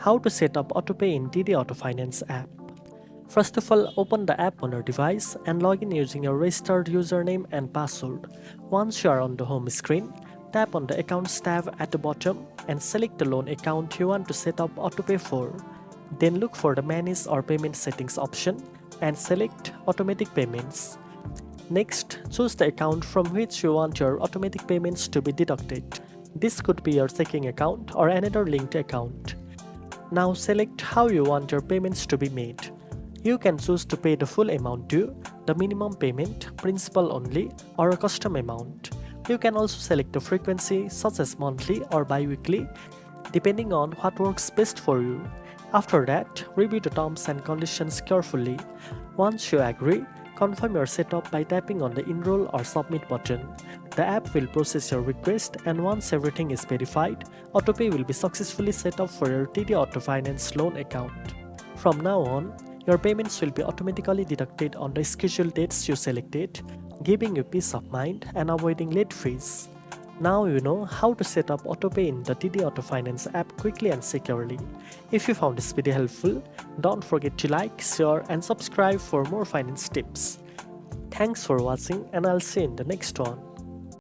How to set up AutoPay in TD Auto Finance app. First of all, open the app on your device and log in using your registered username and password. Once you are on the home screen, tap on the Accounts tab at the bottom and select the loan account you want to set up AutoPay for. Then look for the Manage or Payment Settings option and select Automatic Payments. Next, choose the account from which you want your automatic payments to be deducted. This could be your checking account or another linked account. Now select how you want your payments to be made. You can choose to pay the full amount due, the minimum payment, principal only, or a custom amount. You can also select a frequency such as monthly or bi-weekly, depending on what works best for you. After that, review the terms and conditions carefully. Once you agree, confirm your setup by tapping on the Enroll or Submit button. The app will process your request, and once everything is verified, AutoPay will be successfully set up for your TD Auto Finance loan account. From now on, your payments will be automatically deducted on the scheduled dates you selected, giving you peace of mind and avoiding late fees. Now you know how to set up AutoPay in the TD Auto Finance app quickly and securely. If you found this video helpful, don't forget to like, share and subscribe for more finance tips. Thanks for watching, and I'll see you in the next one.